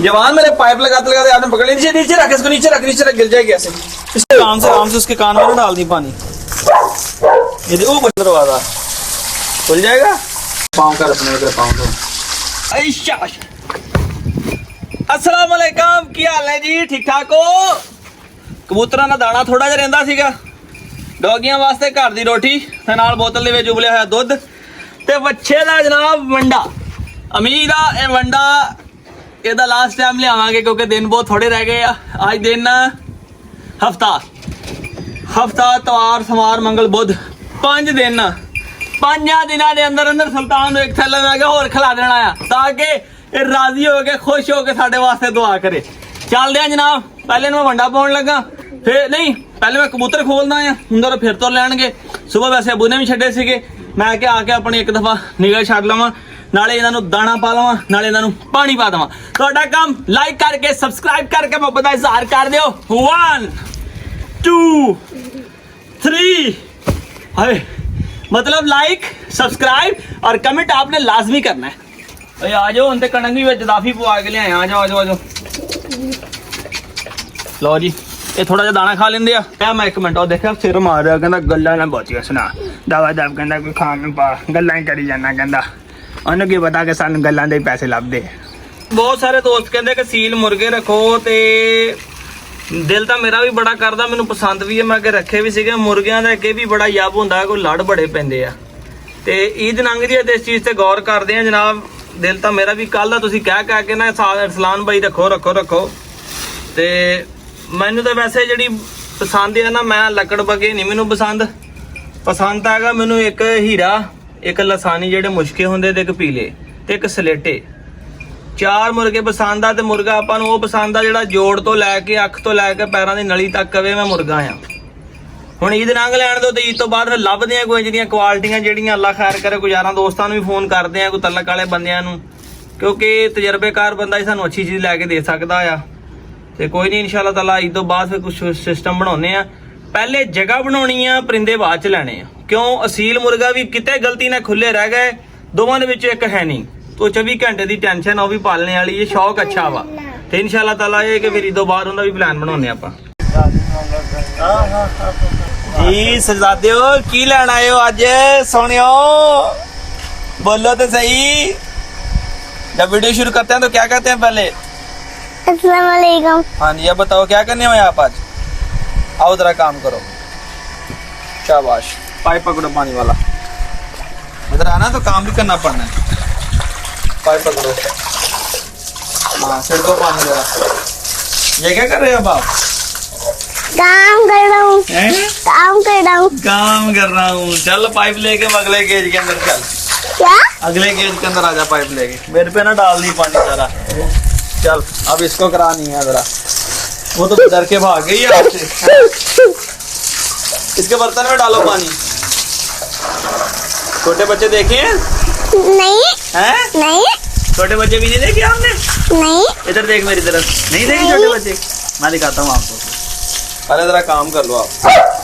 जवान मेरे पाइप लगाते लगाते आपने पकड़ लीजिए। नीचे रख इसको, नीचे रख गिर जाएगी ऐसे। इसके आराम से उसके कान में ना डाल दी पानी। ये देखो वो दरवाजा खुल जाएगा। पाँव कर अपने इधर पाँव दो। अस्सलाम वालेकुम, की हाल है जी? ठीक ठाक हो? कबूतरां दा दाना थोड़ा जिहा रहिंदा सीगा, डॉगियां वास्ते घर दी रोटी ते नाल बोतल दे विच उबलिया होया दुध ते बच्चे दा जनाब वंडा। अमीर आ ये वंडा, ਇਹਦਾ लास्ट टाइम लियावांगे क्योंकि दिन बहुत थोड़े रह गए आ। आज दिन हफ्ता तवार समार मंगल बुध 5 दिन। 5 दिनों के अंदर अंदर सुल्तान एक थैला मैं होर खिला देना आ ताकि राजी हो के खुश हो के साडे वास्ते दुआ करे। चलते हैं जनाब, पहले मैं वंडा पाउण लगा, फिर नहीं पहले मैं कबूतर खोलना है, अंदर फिर तो लैणगे। सुबह वैसे अबू ने भी छड्डे सीगे, मैं क्या आके अपनी एक दफा निगाह छड्ड लवां, नाले इन्हां नूं दाना पा लवां, नाले इन्हां नूं पानी पा देवां। तुहाडा काम लाइक करके सब्सक्राइब करके मोहब्बत दा इज़हार कर दिओ। 1 2 3 हाय मतलब लाइक सब्सक्राइब और कमेंट आपने लाजमी करना है। भाई आ जाओ, हम तो कणक भी विच दाफी पवा के लिआए। आ जाओ लो जी, ये थोड़ा जिहा दाना खा लेंदे आ। क्या मैं 1 मिनट और देखा सिर मार रहा, कहंदा गल्लां ना बहुतियां सुना, दवा दब कहंदा कोई खाण नूं पा, गल्लां ही करी जाना, कहंदा ਉਹਨੂੰ ਕੀ ਪਤਾ ਕਿ ਸਾਨੂੰ ਗੱਲਾਂ ਦੇ ਹੀ ਪੈਸੇ ਲੱਭਦੇ। ਬਹੁਤ ਸਾਰੇ ਦੋਸਤ ਕਹਿੰਦੇ ਕਿ ਸੀਲ ਮੁਰਗੇ ਰੱਖੋ ਤੇ ਦਿਲ ਤਾਂ ਮੇਰਾ ਵੀ ਬੜਾ ਕਰਦਾ, ਮੈਨੂੰ ਪਸੰਦ ਵੀ ਹੈ, ਮੈਂ ਕਿ ਰੱਖੇ ਵੀ ਸੀਗੇ। ਮੁਰਗਿਆਂ ਦਾ ਅੱਗੇ ਵੀ ਬੜਾ ਯੱਬ ਹੁੰਦਾ, ਕੋਈ ਲੜ ਬੜੇ ਪੈਂਦੇ ਆ ਤੇ ਈਦ ਲੰਘਦੀ ਹੈ ਤੇ ਇਸ ਚੀਜ਼ ਤੇ ਗੌਰ ਕਰਦੇ ਆ ਜਨਾਬ। ਦਿਲ ਤਾਂ ਮੇਰਾ ਵੀ ਕੱਲ ਦਾ ਤੁਸੀਂ ਕਹਿ ਕੇ ਨਾ ਅਰਸਲਾਨ ਬਾਈ ਰੱਖੋ ਤੇ ਮੈਨੂੰ ਤਾਂ ਵੈਸੇ ਜਿਹੜੀ ਪਸੰਦ ਹੈ ਨਾ, ਮੈਂ ਲੱਕੜ ਬਗੇ ਨਹੀਂ ਮੈਨੂੰ ਪਸੰਦ ਹੈਗਾ ਮੈਨੂੰ ਇੱਕ ਹੀਰਾ, ਇੱਕ ਲਸਾਨੀ ਜਿਹੜੇ ਮੁਸ਼ਕੇ ਹੁੰਦੇ ਤੇ ਇੱਕ ਪੀਲੇ ਤੇ ਇੱਕ ਸਲੇਟੇ। 4 ਮੁਰਗੇ ਪਸੰਦ ਆ ਤੇ ਮੁਰਗਾ ਆਪਾਂ ਨੂੰ ਉਹ ਪਸੰਦ ਆ ਜਿਹੜਾ ਜੋੜ ਤੋਂ ਲੈ ਕੇ ਅੱਖ ਤੋਂ ਲੈ ਕੇ ਪੈਰਾਂ ਦੀ ਨਲੀ ਤੱਕ ਕਵੇ ਮੈਂ ਮੁਰਗਾ ਆ। ਹੁਣ ਈਦ ਲੰਘ ਲੈਣ ਦੋ ਤੇ ਈਦ ਤੋਂ ਬਾਅਦ ਫਿਰ ਲੱਭਦੇ ਆ ਕੋਈ ਜਿਹੜੀਆਂ ਕੁਆਲਿਟੀਆਂ ਜਿਹੜੀਆਂ ਅੱਲਾ ਖੈਰ ਕਰੇ। ਕੋਈ ਯਾਰਾਂ ਦੋਸਤਾਂ ਨੂੰ ਵੀ ਫੋਨ ਕਰਦੇ ਆ, ਕੋਈ ਤਲਕ ਵਾਲੇ ਬੰਦਿਆਂ ਨੂੰ, ਕਿਉਂਕਿ ਤਜਰਬੇਕਾਰ ਬੰਦਾ ਹੀ ਸਾਨੂੰ ਅੱਛੀ ਚੀਜ਼ ਲੈ ਕੇ ਦੇ ਸਕਦਾ ਆ। ਤੇ ਕੋਈ ਨਹੀਂ ਇਨਸ਼ਾਅੱਲਾ ਤਾਲਾ ਈਦ ਤੋਂ ਬਾਅਦ ਫਿਰ ਕੁਝ ਸਿਸਟਮ ਬਣਾਉਨੇ ਆ। ਪਹਿਲੇ ਜਗ੍ਹਾ ਬਣਾਉਣੀ ਆ, ਪਰਿੰਦੇ ਬਾਅਦ ਚ ਲੈਣੇ ਆ। ਕਿਉਂ ਅਸੀਲ ਮੁਰਗਾ ਵੀ ਕਿਤੇ ਗਲਤੀ ਨਾਲ ਖੁੱਲੇ ਰਹਿ ਗਏ, ਦੋਵਾਂ ਦੇ ਵਿੱਚ ਇੱਕ ਹੈ ਨਹੀਂ, ਤੋ 24 ਘੰਟੇ ਦੀ ਟੈਨਸ਼ਨ ਉਹ ਵੀ ਪਾਲਣੇ ਵਾਲੀ ਹੈ। ਸ਼ੌਕ ਅੱਛਾ ਵਾ ਤੇ ਇਨਸ਼ਾਅੱਲਾ ਤਾਲਾ ਇਹ ਕਿ ਫਿਰ ਈਦ ਤੋਂ ਬਾਅਦ ਉਹਦਾ ਵੀ ਪਲਾਨ ਬਣਾਉਨੇ ਆਪਾਂ। ਜੀ ਸਰਦਾਦਿਓ ਕੀ ਲੈਣ ਆਏ ਹੋ ਅੱਜ? सोनियो बोलो तो सही। जब वीडियो शुरू करते हैं तो क्या कहते हैं पहले? अस्सलाम वालेकुम। हाँ जी, अब बताओ क्या करने हो आप आज? आओ जरा काम करो। शाबाश, पाइप पकड़ो पानी वाला। इधर आना तो काम भी करना पड़ना है। पाइप पकड़ो, हाँ छिड़को पानी जरा। ये क्या कर रहे हो अब आप? काम कर रहा हूँ। काम कर रहा हूँ। चल पाइप लेके अगले गेज के अंदर चल। क्या? अगले गेज के अंदर आजा पाइप लेके। मेरे पे ना डाल दी पानी जरा। चल अब इसको करानी है जरा। वो तो डर के भाग गई है आपसे। इसके बर्तन में डालो पानी। छोटे बच्चे देखे हैं? नहीं। छोटे बच्चे भी नहीं देखे आपने? नहीं। इधर देख मेरी तरफ। नहीं देखे छोटे बच्चे? मैं दिखाता हूँ आपको। अरे जरा काम कर लो आप।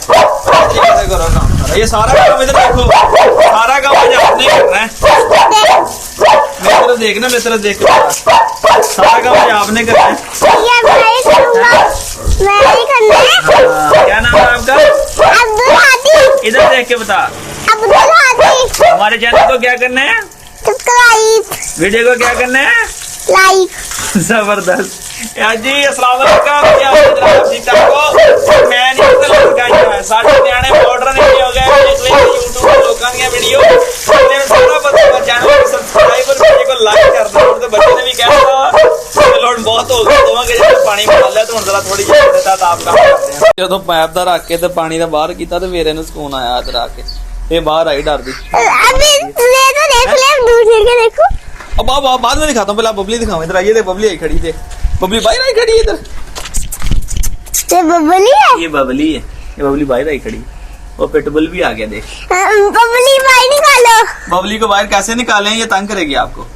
कैसे करो काम? ये सारा काम इधर देखो, सारा काम मुझे आपने करना है। मेरी तरफ देखना, मेरी तरफ देख कर सारा काम मुझे आपने करना है। ये मैं करूँगा, मैं ही करना है। क्या नाम है आपका? अब्दुल हादी। इधर देख के बता। अब्दुल हादी। हमारे चैनल को क्या करना है? सब्सक्राइब। वीडियो को क्या करना है? लाइक। जबरदस्त जी। अस्सलाम वालेकुम। क्या हाल है आप? ठीक ठाक हो? मैं नहीं पता लगा है सारे न्याणे बॉर्डर नहीं हो गए इसलिए YouTube पे लोकां दी वीडियो मैंने सारा पता चैनल को सब्सक्राइब और वीडियो को लाइक कर दो। और तो बच्चे ने भी कहा था लोड बहुत हो गया दोवां के जब पानी में डाल लिया तो हुण जरा थोड़ी ਜਿਹੀ देता ਤਾਂ ਆਪ ਕੰਮ ਕਰਦੇ ਆ। ਜਦੋਂ ਪੈਪ ਦਾ ਰੱਖ ਕੇ ਤੇ ਪਾਣੀ ਦਾ ਬਾਹਰ ਕੀਤਾ ਤੇ ਮੇਰੇ ਨੂੰ ਸਕੂਨ ਆਇਆ ਇਧਰ ਆ ਕੇ। ਇਹ ਬਾਹਰ आई डरदी। अभी ले तो देख ले, दूर से के देखो। अब बाद में दिखाता हूँ, पहले बबली दिखाऊं। इधर आइए, बबली आई खड़ी थे। बबली बाहर आई खड़ी है इधर। ये बबली है? ये बबली है, ये बबली बाहर आई खड़ी। वो पिटबुल भी आ गया देख। बबली बाहर निकालो। बबली को बाहर कैसे निकालें? ये तंग करेगी आपको।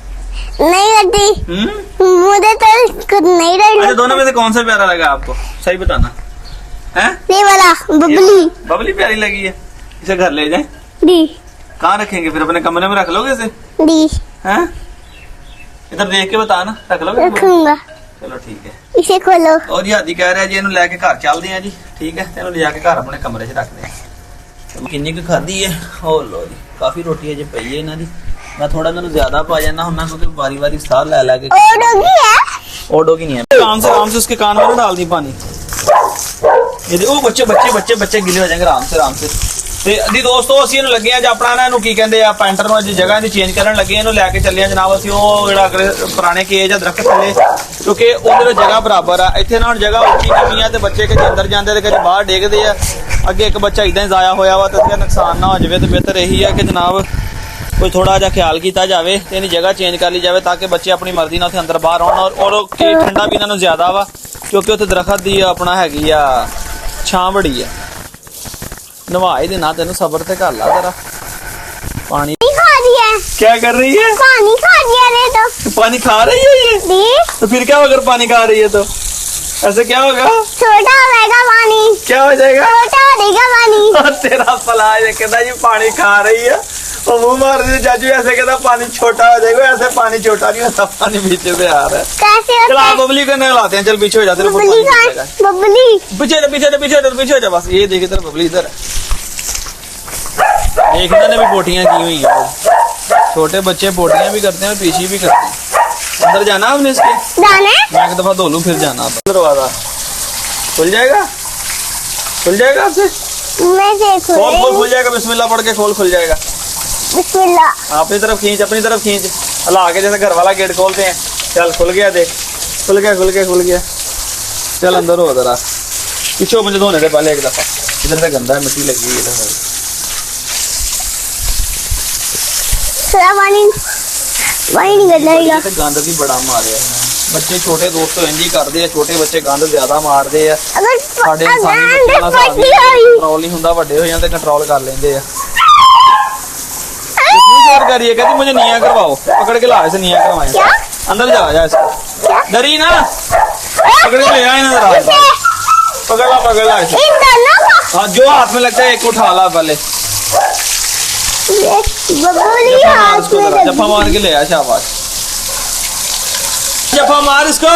नहीं करती। मुझे तो कुछ नहीं रही। अच्छा, दोनों में से कौन सा प्यारा लगा आपको? सही बताना है। ये वाला बबली। बबली प्यारी लगी है, इसे घर ले जाए। डी। कहाँ रखेंगे फिर? अपने कमरे में रख लोगे इसे? डी। हैं? इधर देख के बता ना, रख लोगे? रखूंगा। चलो ठीक है। इसे खोलो। और जी हादी कह रहा जी ਇਹਨੂੰ ਲੈ ਕੇ ਘਰ ਚੱਲਦੇ ਆ ਜੀ। ठीक है ਇਹਨੂੰ ਲਿਜਾ ਕੇ ਘਰ ਆਪਣੇ ਕਮਰੇ 'ਚ ਰੱਖਦੇ ਆ। ਕਿੰਨੀ ਕੁ ਖਾਦੀ ਹੈ ਉਹ ਲੋ ਜੀ ਕਾਫੀ ਰੋਟੀ ਅਜੇ ਪਈ ਹੈ ਇਹਨਾਂ ਦੀ। मैं थोड़ा मैंने ज्यादा पा जाना हूं क्योंकि बारी बारी साह लै लै के ओडोगी है। ओडोगी नहीं है। आराम से उसके कान में ना डाल दी पानी। ये ओ बच्चे बच्चे बच्चे बच्चे गिले हो जाएंगे आराम से ਤੇ ਦੀ ਦੋਸਤੋ ਅਸੀਂ ਇਹਨੂੰ ਲੱਗੇ ਆ ਜ ਆਪਣਾ ਨਾ ਇਹਨੂੰ ਕੀ ਕਹਿੰਦੇ ਆ ਪੈਂਟਰ ਨੂੰ ਅੱਜ ਜਗ੍ਹਾ ਦੀ ਚੇਂਜ ਕਰਨ ਲੱਗੇ ਇਹਨੂੰ ਲੈ ਕੇ ਚੱਲੇ ਆ ਜਨਾਬ ਅਸੀਂ ਉਹ ਜਿਹੜਾ ਪੁਰਾਣੇ ਕੇਜ ਆ ਦਰਖਤ ਥੱਲੇ ਕਿਉਂਕਿ ਉਹਦੇ ਵਿੱਚ ਜਗ੍ਹਾ ਬਰਾਬਰ ਆ ਇੱਥੇ ਨਾ ਹੁਣ ਜਗ੍ਹਾ ਉੱਚੀ ਕਮੀ ਆ ਤੇ ਬੱਚੇ ਕਦੇ ਅੰਦਰ ਜਾਂਦੇ ਤੇ ਕਦੇ ਬਾਹਰ ਡੇਗਦੇ ਆ ਅੱਗੇ ਇੱਕ ਬੱਚਾ ਇਦਾਂ ਹੀ ਜ਼ਾਇਆ ਹੋਇਆ ਵਾ ਤੇ ਇਹਦਾ ਨੁਕਸਾਨ ਨਾ ਹੋ ਜਾਵੇ ਤੇ ਬਿਹਤਰ ਇਹੀ ਆ ਕਿ ਜਨਾਬ ਕੋਈ ਥੋੜਾ ਜਿਹਾ ਖਿਆਲ ਕੀਤਾ ਜਾਵੇ ਤੇ ਇਹਦੀ ਜਗ੍ਹਾ ਚੇਂਜ ਕਰ ਲਈ ਜਾਵੇ ਤਾਂ ਕਿ ਬੱਚੇ ਆਪਣੀ ਮਰਜ਼ੀ ਨਾਲ ਉੱਥੇ ਅੰਦਰ ਬਾਹਰ ਆਉਣ ਔਰ ਕਿ ਠੰਡਾ ਵੀ ਇਹਨਾਂ ਨੂੰ ਜ਼ਿਆਦਾ ਵਾ ਕਿਉਂਕਿ ਉੱਥੇ ਦਰਖਤ ਦੀ ਆਪਣਾ ਹੈਗੀ ਆ ਛਾਂ ਬੜੀ ਆ नवाई देना तेन सबर से कर ला जरा पानी खा रही है। क्या कर रही है? पानी खा रही है तो पानी खा रही है ये तो फिर क्या होगा पानी खा रही है तो ऐसे क्या होगा छोटा हो जाएगा पानी क्या हो जाएगा छोटा हो जाएगा पानी तेरा फला कहता जी पानी खा रही है और मुंह मार दे चाचू ऐसे कहता पानी छोटा हो जाएगा ऐसे पानी छोटा नहीं होता पानी पीछे से आ रहा है कैसे चल आप बबली को नहलाते हैं चल पीछे हो जाते बबली बबली पीछे हो जा बस ये देखे तेरा बबली इधर एक ने भी पोटियां की हुई है छोटे बच्चे पोटियां भी करते हैं और पीछे भी करते हैं अंदर जाना हमने इसके जाना मैं एक दफा धो लूं फिर जाना दरवाजा खुल जाएगा आपसे मैं देखो खोल खुल जाएगा बिस्मिल्लाह पढ़ के खोल खुल जाएगा बिस्मिल्लाह अपनी तरफ खींच हला के जैसे घर वाला गेट खोलते हैं चल खुल गया देख खुल गया चल अंदर हो जरा पीछे मुझे धोने दे पहले एक दफा इधर से गंदा है मिट्टी लगी है इधर पानी निकल जाएगा गंद भी बड़ा मारे बच्चे छोटे दोस्तों इंज ही करते हैं छोटे बच्चे गंद ज्यादा मारते हैं साडे कंट्रोल नहीं हुंदा वड्डे हो जाते कंट्रोल कर लेंदे आ जोर करिए कहती मुझे निया करवाओ पकड़ के ला इसे निया करवाए अंदर जा इसको डरी ना पकड़ के ले आए ना पकड़ ला इसे हाँ जो हाथ में लगता है एक उठा ला पहले जफा मार के ले आ शाबाश जफा मार इसको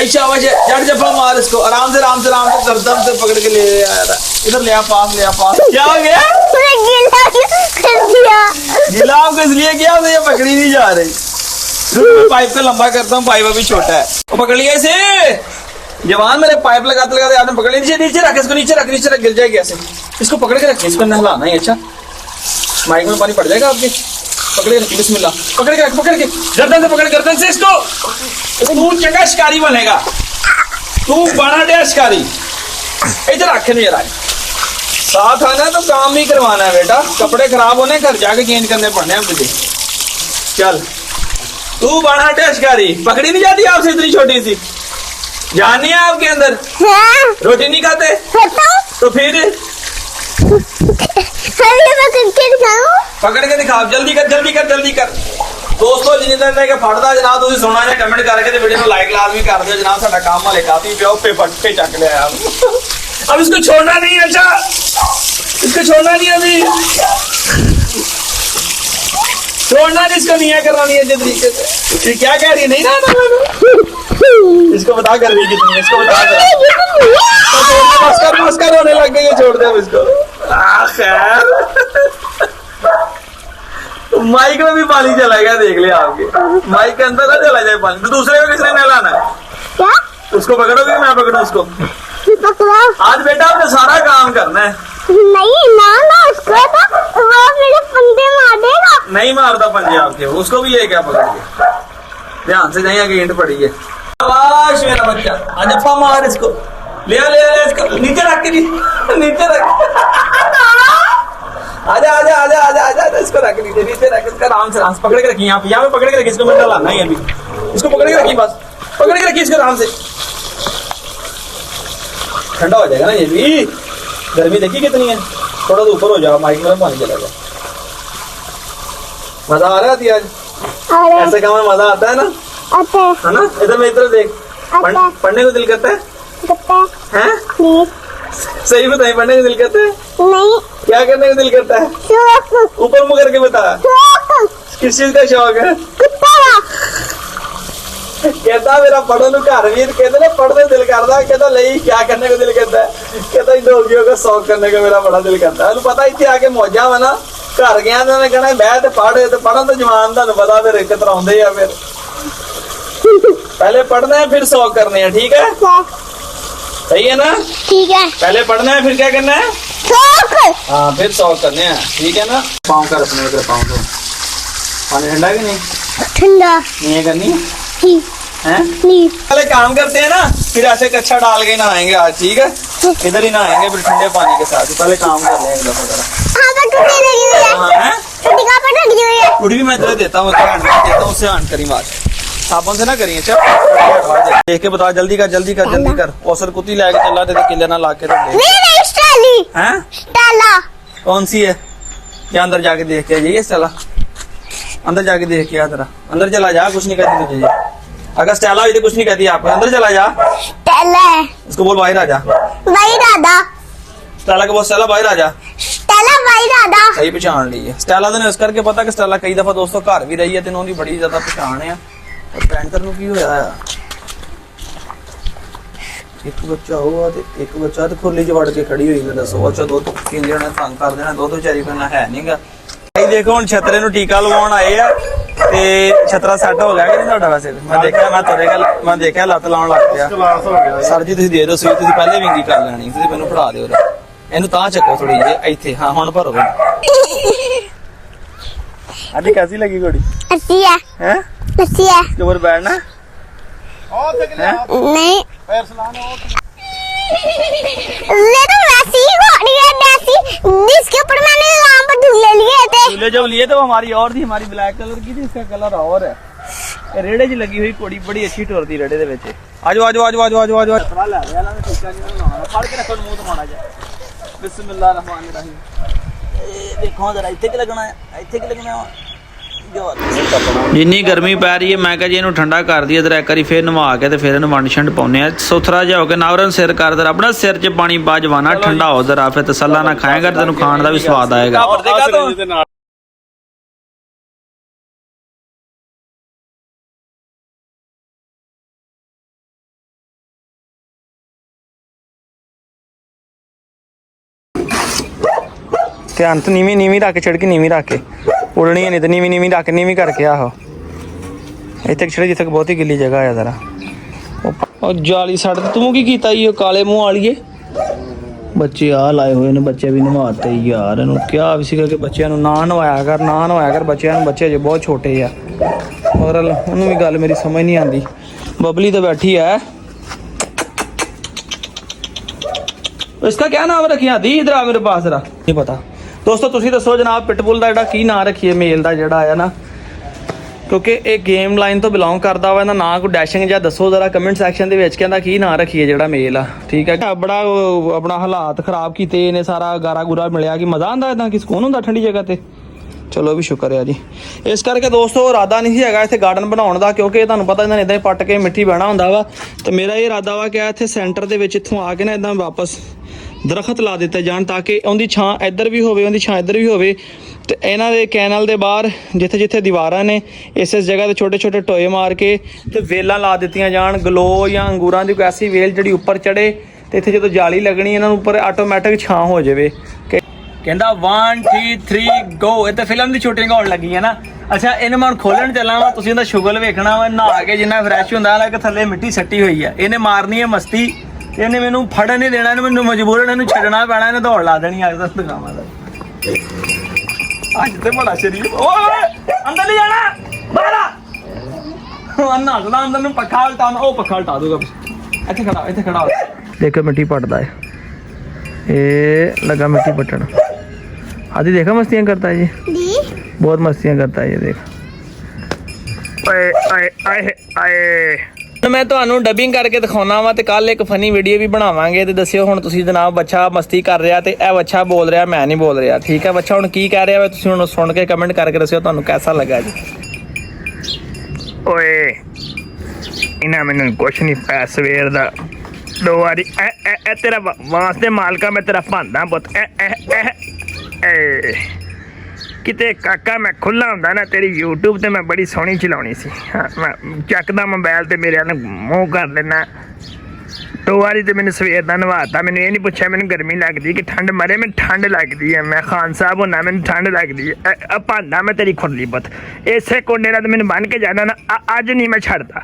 शाबाश जट जफा मार इसको आराम से दम से पकड़ के ले आया इधर ले आ पास क्या हो गया गिला आपको इसलिए किया ये पकड़ी नहीं जा रही पाइप को लंबा करता हूँ पाइप अभी छोटा है वो पकड़ लिया इसे जवान मेरे पाइप लगाते आपने पकड़ लिया नीचे रख इसको नीचे रख गिर जाएगी ऐसे इसको पकड़ के रखिए इसको नहलाना है अच्छा माइक में पानी पड़ जाएगा आपके पकड़ के रखिए बिस्मिल्लाह पकड़ के गर्दन से इसको तू चंगा शिकारी बनेगा तू बड़ा डे शिकारी इधर रखे नहीं जरा साथ आना तो काम नहीं करवाना है बेटा कपड़े खराब होने घर जाके चेंज करने पड़ने हैं तुझे चल तू बड़ा डे शिकारी पकड़ी नहीं जाती आपसे इतनी छोटी सी जानी है आपके अंदर रोटी नहीं खाते तो फिर पकड़ के दिखाओ जल्दी कर दोस्तों जिन्हें तक फटदा जनाब तुम सोना है कमेंट करके तो वीडियो को लाइक लाजमी कर दो जनाब साडा काम वाले काफी प्यो पे फटके चक लिया अब इसको छोड़ना नहीं अच्छा इसको छोड़ना नहीं अभी छोड़ना नहीं इसको नहीं करना नहीं अच्छे तरीके से ये क्या कह रही है नहीं ना इसको बता कर भी कितनी है इसको बता मस्कर होने लग गई है छोड़ दे इसको खैर माइक में भी पानी चला गया देख लिया आपके माइक के अंदर ना चला जाए पानी तो दूसरे को किसने नहलाना है क्या उसको पकड़ोगे मैं पकड़ू उसको आज बेटा आपने सारा काम करना है नहीं ना उसको तो वो मेरे पंजे मार देगा नहीं मारता पंजे आपके उसको भी ले क्या पकड़ के ध्यान से जाइए आगे ईंट पड़ी है शाबाश मेरा बच्चा आज अप्पा मार इसको ले इसको नीचे रख के नीचे रख आजा इसको रख नीचे रख इसका आराम से पकड़ के रखिए यहाँ पे पकड़ के रखिए इसको मैं लाना ही अभी इसको पकड़ के रखिए बस पकड़ के रखिए इसको आराम से ठंडा हो जाएगा ना ये भी गर्मी देखिए कितनी है थोड़ा तो ऊपर हो जाओ माइक में पानी चला जाए मजा आ रहा है आज ऐसे काम में मजा आता है ना है ना इधर मैं इधर देख पढ़ने को दिल करता है हैं सही बताइए पढ़ने को दिल करता है नहीं क्या करने को दिल करता है ऊपर मुँह करके बता किस चीज का शौक है कहता मेरा पढ़ो नु घर भी कहते ना पढ़ने दिल करता कहता नहीं क्या करने को दिल करता है कहता इन डोगियों का शौक करने का मेरा बड़ा दिल करता है पता इतने आके मौजा वा ना घर गया उन्होंने कहना बह ते पढ़न तो जवान तुहानू पता फिर एक तराउंदे आ फिर पहले पढ़ना है फिर शौक करने हैं ठीक है सही है ना ठीक है पहले पढ़ना है फिर क्या करना है शौक हाँ फिर शौक करने हैं ठीक है ना पाँव कर अपने इधर पाँव को पानी ठंडा कि नहीं ठंडा नहीं करनी ठीक है नहीं पहले काम करते हैं ना फिर ऐसे कच्चा डाल के नहाएंगे आज ठीक है इधर ही नहाएंगे फिर ठंडे पानी के साथ पहले काम कर लेंगे एक दफा जरा हाँ पर टूटी लगी हुई है हाँ है टूटी कहाँ पर लगी हुई है उड़ी भी मैं तेरे देता हूँ देता हूँ उससे आन करी मार साबुन से ना करिए चल देख के बता जल्दी कर औसर कुत्ती लेके चला तेरे किले ना लाके तो दे नहीं स्टाली हैं स्टाला कौन सी है ये अंदर जाके देख के जाइए चला अंदर जाके देख के आ जरा अंदर चला जा कुछ नहीं कहती तुझे ये अगर स्टेला हुई तो कुछ नहीं कहती आपको अंदर चला जा स्टेला उसको बोल बाहर आ जा भाई दादा स्टेला को बोल स्टेला बाहर आ जा स्टेला भाई दादा सही पहचान ली है स्टेला ने इस करके पता कि स्टेला कई दफा दोस्तों घर भी रही है तेन उन्होंने बड़ी ज्यादा पहचान है और पैंटर ਨੂੰ ਕੀ ਹੋਇਆ ਆ ਇੱਕ ਬੱਚਾ ਹੋਆ ਤੇ ਇੱਕ ਬੱਚਾ ਤੇ ਖੋਲੀ 'ਚ ਵੜ ਕੇ ਖੜੀ ਹੋਈ ਮੈਂ ਦੱਸੋ ਅੱਛਾ ਦੋ ਤਿੰਨ ਜਣੇ ਤੰਗ ਕਰ ਦੇਣਾ ਦੋ ਵਿਚਾਰੀ ਪੈਣਾ ਹੈ ਨਹੀਂਗਾ ਭਾਈ ਦੇਖੋ ਹੁਣ ਛਤਰੇ ਨੂੰ ਟੀਕਾ ਲਵਾਉਣ ਆਏ ਆ ਤੇ ਛਤਰਾ ਸੈੱਟ ਹੋ ਗਿਆ ਕਿ ਨਹੀਂ ਤੁਹਾਡਾ ਵੈਸੇ ਮੈਂ ਦੇਖਿਆ ਲੱਤ ਲਾਉਣ ਲੱਗ ਪਿਆ ਸਰ ਜੀ ਤੁਸੀਂ ਦੇ ਦਿਓ ਸੂਈ ਤੁਸੀਂ ਪਹਿਲੇ ਵਿੰਗੀ ਕਰ ਲੈਣੀ ਤੁਸੀਂ ਮੈਨੂੰ ਫੜਾ ਦਿਓ ਇਹਨੂੰ ਤਾਂ ਚੱਕੋ ਥੋੜੀ ਜਿਹੀ ਇੱਥੇ ਹਾਂ ਹੁਣ ਭਰੋ ਅੱਜ कैसी लगी घोड़ी अच्छी है हैं अच्छी है ऊपर बैठना नहीं ये तो वैसी ही घोड़ी है वैसी जिसके ऊपर मैंने वहाँ पर झूले लिए थे झूले जब लिए थे वो हमारी और थी हमारी ब्लैक कलर की थी इसका कलर और है रेड़े च लगी हुई घोड़ी बड़ी अच्छी टुरती रेड़े दे विच आजो आजो आजो आजो आजो आजो थोड़ा ले ले ना टीका नहीं लाना फड़ के रखो मुंह तो मारा जाए बिस्मिल्लाह रहमान रहीम देखो जरा ਇੱਥੇ ਕੀ ਲੱਗਣਾ ਹੈ ਇੱਥੇ ਕੀ ਲੱਗਣਾ ਹੈ ਜਿੰਨੀ ਗਰਮੀ ਪੈ ਰਹੀ ਹੈ ਮੈਂ ਕਿਹਾ ਜੀ ਇਹਨੂੰ ਠੰਡਾ ਕਰ ਦਈਏ ਜਰਾ ਇੱਕ ਵਾਰੀ ਫੇਰ ਨਵਾ ਕੇ ਤੇ ਫੇਰ ਇਹਨੂੰ ਵੰਡ ਛੰਡ ਪਾਉਨੇ ਆ ਸੁਥਰਾ ਜਿਹਾ ਹੋ ਕੇ ਨਾਵਰਨ ਸਿਰ ਕਰ ਦਰ ਆਪਣਾ ਸਿਰ 'ਚ ਪਾਣੀ ਪਾ ਜਵਾਨਾ ਠੰਡਾ ਹੋ ਜਰਾ ਫੇਰ ਤਸੱਲਾ ਨਾ ਖਾਏਗਾ ਤੈਨੂੰ ਖਾਣ ਦਾ ਵੀ ਸਵਾਦ ਆਏਗਾ ਧਿਆਨ ਤੋਂ ਨੀਵੀਂ ਰੱਖ ਛਿੜਕੀ ਨੀਵੀਂ ਰੱਖ ਕੇ ਉੜਨੀ ਨਹੀਂ ਤੇ ਨੀਵੀਂ ਰੱਖ ਨੀਵੀਂ ਕਰਕੇ ਆਹੋ ਇੱਥੇ ਛਿੜ ਜਿੱਥੇ ਬਹੁਤੀ ਗਿੱਲੀ ਜਗ੍ਹਾ ਆ ਜ਼ਰਾ ਉਹ ਜਾਲੀ ਛੱਡ ਤੂੰ ਕੀ ਕੀਤਾ ਈ ਉਹ ਕਾਲੇ ਮੂੰਹ ਵਾਲੀਏ ਬੱਚੇ ਆ ਲਾਏ ਹੋਏ ਨੇ ਬੱਚੇ ਵੀ ਨਵਾਤੇ ਯਾਰ ਇਹਨੂੰ ਕਿਹਾ ਵੀ ਸੀਗਾ ਕਿ ਬੱਚਿਆਂ ਨੂੰ ਨਾ ਨਵਾਇਆ ਕਰ ਬੱਚਿਆਂ ਨੂੰ ਬੱਚੇ ਅਜੇ ਬਹੁਤ ਛੋਟੇ ਆ ਔਰ ਉਹਨੂੰ ਵੀ ਗੱਲ ਮੇਰੀ ਸਮਝ ਨਹੀਂ ਆਉਂਦੀ बबली तो बैठी है इसका क्या नाम रखिया दी इधर आ मेरे पास जरा नहीं पता दोस्तों तुसी दसो जनाब पिटबुल का जिहड़ा की नाम रखिए मेल का जिहड़ा है ना क्योंकि ये गेम लाइन तो बिलोंग करता वा ना कोई डैशिंग या दसो जरा कमेंट सैक्शन दे विच कहंदा की नाम रखिए जिहड़ा मेल आ ठीक है बड़ा अपना हालात खराब कीते ने सारा गारा गुरा मिलिया कि मज़ा आंदा इदां कि सुकून हुंदा ठंडी जगह ते चलो भी शुक्र है जी इस करके दोस्तों इरादा नहीं हैगा इत्थे गार्डन बनाउण दा क्योंकि तुहानूं पता इन्हां ने इदां पट के मिट्टी बहना हुंदा वा ते मेरा ये इरादा वा कि इत्थे सेंटर दे विच इत्थों आ के ना इदां वापस दरखत ला दिते जाण ताकि उहदी छां इधर भी होवे उहदी छां इधर भी होवे ते इन्हां दे कैनल दे बाहर जिथे जिथे दीवारां ने इस जगह ते छोटे छोटे टोए मार के ते वेलां ला दित्तियां जाण गलो या अंगूरां दी कोई ऐसी वेल जिहड़ी उपर चढ़े ते इत्थे जदों जाली लगनी इन्हां नूं उपर आटोमैटिक छां हो जावे कहंदा 1 2 3 गो इत्थे फिल्म दी शूटिंग होण लगी है ना अच्छा इन्हें मैं खोलन चला वा तुसीं दा शुगल वेखना वा नहा के जिन्ना फ्रैश हुंदा है कि थल्ले मिट्टी सट्टी हुई है इन्हें मारनी है मस्ती इन्हें मैनू फड़न नहीं देना इन्हें मैनू मजबूरन इन्हें छड्डना पैना इन्हें दौड़ ला देनी अज तक दिखावां अज ते बड़ा शरीफ ओए अंदर नहीं जाना बाहर आ नहासदा अंदर नूं पक्खा उल्टाना ओ पक्खा उल्टा दूंगा इत्थे खड़ा हो देखो मिट्टी पटदा है ये लगा मिट्टी पटन आदि देखा मस्तियां करता है जी बहुत मस्तियां करता है ये देख आए आए आए आए मैं ਤੁਹਾਨੂੰ ਡਬਿੰਗ ਕਰਕੇ ਦਿਖਾਉਣਾ ਵਾ ਤੇ ਕੱਲ ਇੱਕ ਫਨੀ ਵੀਡੀਓ ਵੀ ਬਣਾਵਾਂਗੇ ਤੇ ਦੱਸਿਓ ਹੁਣ ਤੁਸੀਂ ਜਨਾਬ ਬੱਚਾ ਮਸਤੀ ਕਰ ਰਿਹਾ ਤੇ ਇਹ ਬੱਚਾ ਬੋਲ ਰਿਹਾ ਮੈਂ ਨਹੀਂ ਬੋਲ ਰਿਹਾ ਠੀਕ ਹੈ ਬੱਚਾ ਹੁਣ ਕੀ ਕਹਿ ਰਿਹਾ ਵਾ ਤੁਸੀਂ ਹੁਣ ਸੁਣ ਕੇ ਕਮੈਂਟ ਕਰਕੇ ਦੱਸਿਓ ਤੁਹਾਨੂੰ ਕਿਹਦਾ ਲੱਗਾ ਜੀ ਓਏ ਇਹਨਾਂ ਮੈਨੂੰ ਕੁਛ ਨਹੀਂ ਪੈ ਸਵੇਰ ਦਾ ਦੋ ਵਾਰੀ ਐ ਤੇਰਾ ਵਾਸਤੇ ਮਾਲਕਾ ਮੈਂ ਤੇਰਾ ਭਾਂਦਾ ਪੁੱਤ ਕਿਤੇ ਕਾਕਾ ਮੈਂ ਖੁੱਲਾ ਹੁੰਦਾ ਨਾ ਤੇਰੀ YouTube ਤੇ ਮੈਂ ਬੜੀ ਸੋਹਣੀ ਚਲਾਉਣੀ ਸੀ ਹਾਂ, ਮੈਂ ਚੱਕਦਾ ਮੋਬਾਈਲ ਤੇ ਮੇਰੇ ਨਾਲ ਮੂੰਹ ਕਰ ਲੈਣਾ 2 ਵਾਰੀ ਤੇ ਮੈਨੂੰ ਸਵੇਰ ਦਾ ਨਵਾਤਾ ਮੈਨੂੰ ਇਹ ਨਹੀਂ ਪੁੱਛਿਆ ਮੈਨੂੰ ਗਰਮੀ ਲੱਗਦੀ ਕਿ ਠੰਡ ਮਰੇ ਮੈਨੂੰ ਠੰਡ ਲੱਗਦੀ ਹੈ ਮੈਂ ਖਾਨ ਸਾਹਿਬ ਹੁੰਨਾ ਮੈਨੂੰ ਠੰਡ ਲੱਗਦੀ ਹੈ ਭਾਂਡਾ ਮੈਂ ਤੇਰੀ ਖੁਰਲੀ ਪੁੱਤ ਇਸੇ ਕੁੰਡੇ ਨਾਲ ਤੇ ਮੈਨੂੰ ਬੰਨ ਕੇ ਜਾਣਾ ਨਾ ਅੱਜ ਨਹੀਂ ਮੈਂ ਛੱਡਦਾ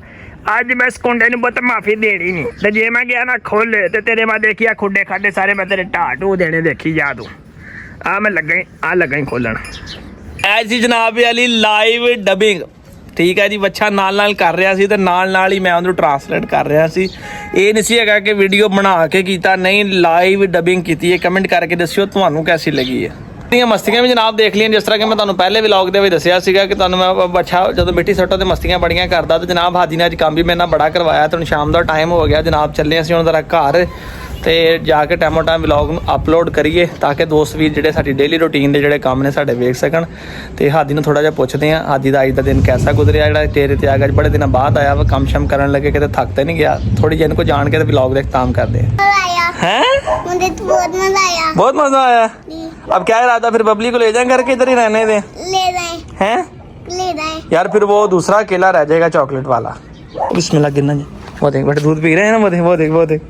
ਅੱਜ ਮੈਂ ਇਸ ਕੁੰਡੇ ਨੂੰ ਪੁੱਤ ਮਾਫੀ ਦੇਣੀ ਨਹੀਂ ਤੇ ਜੇ ਮੈਂ ਗਿਆ ਨਾ ਖੋਲ ਤੇ ਤੇਰੇ ਮੈਂ ਦੇਖਿਆ ਖੁੱਡੇ ਖਾਡੇ ਸਾਰੇ ਮੈਂ ਤੇਰੇ ਢਾਟੂ ਦੇਣੇ ਦੇਖੀ ਜਾ ਤੂੰ ਆ ਮੈਂ ਲੱਗਾ ਹੀ ਖੋਲਣ ਐ ਜੀ ਜਨਾਬ ਵਾਲੀ ਲਾਈਵ ਡਬਿੰਗ ਠੀਕ ਹੈ ਜੀ ਬੱਚਾ ਨਾਲ ਕਰ ਰਿਹਾ ਸੀ ਤੇ ਨਾਲ ਹੀ ਮੈਂ ਉਹਨੂੰ ਟਰਾਂਸਲੇਟ ਕਰ ਰਿਹਾ ਸੀ ਇਹ ਨਹੀਂ ਸੀ ਹੈਗਾ ਕਿ ਵੀਡੀਓ ਬਣਾ ਕੇ ਕੀਤਾ ਨਹੀਂ ਲਾਈਵ ਡਬਿੰਗ ਕੀਤੀ ਹੈ ਕਮੈਂਟ ਕਰਕੇ ਦੱਸਿਓ ਤੁਹਾਨੂੰ ਕੈਸੀ ਲੱਗੀ ਹੈ ਇਹ ਮਸਤੀਆਂ ਵੀ ਜਨਾਬ ਦੇਖ ਲਈਆਂ ਜਿਸ ਤਰ੍ਹਾਂ ਕਿ ਮੈਂ ਤੁਹਾਨੂੰ ਪਹਿਲੇ ਵਲੌਗ ਦੇ ਵਿੱਚ ਦੱਸਿਆ ਸੀਗਾ ਕਿ ਤੁਹਾਨੂੰ ਮੈਂ ਬੱਚਾ ਜਦੋਂ ਮਿੱਟੀ ਸੱਟੋ ਤੇ ਮਸਤੀਆਂ ਬੜੀਆਂ ਕਰਦਾ ਤੇ ਜਨਾਬ ਹਾਜੀ ਨੇ ਅੱਜ ਕੰਮ ਵੀ ਮੇਰੇ ਨਾਲ ਬੜਾ ਕਰਵਾਇਆ ਤੇ ਹੁਣ ਸ਼ਾਮ ਦਾ ਟਾਈਮ ਹੋ ਗਿਆ ਜਨਾਬ ਚੱਲੇ ਅਸੀਂ ਹੁਣ ਜ਼ਰਾ ਘਰ ਤੇ ਜਾ ਕੇ ਟਾਈਮ ਵਲੌਗ ਨੂੰ ਅਪਲੋਡ ਕਰੀਏ ਤਾਂ ਕਿ ਦੋਸਤ ਵੀਰ ਜਿਹੜੇ ਸਾਡੀ ਡੇਲੀ ਰੂਟੀਨ ਦੇ ਜਿਹੜੇ ਕੰਮ ਨੇ ਸਾਡੇ ਵੇਖ ਸਕਣ ਤੇ ਹਾਦੀ ਨੂੰ ਥੋੜਾ ਜਿਹਾ ਪੁੱਛਦੇ ਹਾਂ ਹਾਦੀ ਦਾ ਅੱਜ ਦਾ ਦਿਨ ਕੈਸਾ ਗੁਜ਼ਰਿਆ ਜਿਹੜਾ ਤੇਰੇ ਤੇ ਆ ਗਿਆ ਬੜੇ ਦਿਨਾਂ ਬਾਅਦ ਆਇਆ ਵਾ ਕੰਮ ਸ਼ਮ ਕਰਨ ਲੱਗੇ ਕਿਤੇ ਥੱਕ ਤੇ ਨਹੀਂ ਗਿਆ ਥੋੜੀ ਜਿਹੀ ਇਹਨੂੰ ਜਾਣ ਕੇ ਤੇ ਵਲੌਗ ਦੇ ਇਖਤਾਮ ਕਰਦੇ हैं मुझे तो बहुत मजा आया बहुत मजा आया अब क्या इरादा फिर बबली को ले जाएं घर के इधर ही रहने दें ले रहे हैं हैं यार फिर वो दूसरा केला रह जाएगा चॉकलेट वाला बिस्मिल्लाह गिनना जी वो देख बेटे दूध पी रहे हैं ना वो देख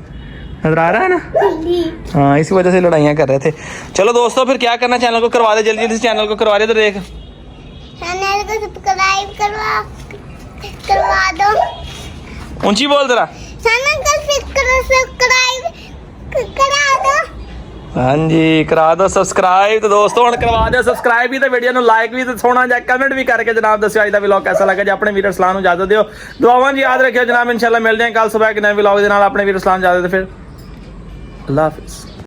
नजर आ रहा है ना हाँ इसी वजह से लड़ाइयाँ कर रहे थे चलो दोस्तों फिर क्या करना चैनल को करवा दे जल्दी से चैनल को करवा दे तो देख चैनल को सब्सक्राइब करवा दो ऊंची बोल जरा चैनल को सब्सक्राइब करा दो हाँ जी करा दो सब्सक्राइब तो दोस्तों हम करवा दो सब्सक्राइब भी तो वीडियो ਨੂੰ ਲਾਈਕ ਵੀ ਤੇ ਸੋਹਣਾ ਜਿਹਾ ਕਮੈਂਟ ਵੀ ਕਰਕੇ ਜਨਾਬ ਦੱਸਿਓ ਅੱਜ ਦਾ ਵਲੌਗ ਕਿਹਦਾ ਲੱਗਾ ਜੀ ਆਪਣੇ ਵੀਰ ਅਰਸਲਾਨ ਨੂੰ ਇਜਾਜ਼ਤ ਦਿਓ ਦੁਆਵਾਂ ਜੀ ਯਾਦ ਰੱਖਿਓ ਜਨਾਬ ਇਨਸ਼ਾਅੱਲਾ ਮਿਲਦੇ ਹਾਂ ਕੱਲ ਸਵੇਰ ਕੇ ਨਵੇਂ ਵਲੌਗ ਦੇ ਨਾਲ ਆਪਣੇ ਵੀਰ ਅਰਸਲਾਨ ਇਜਾਜ਼ਤ ਦੇ ਫਿਰ ਅੱਲਾਹ ਹਾਫਿਜ਼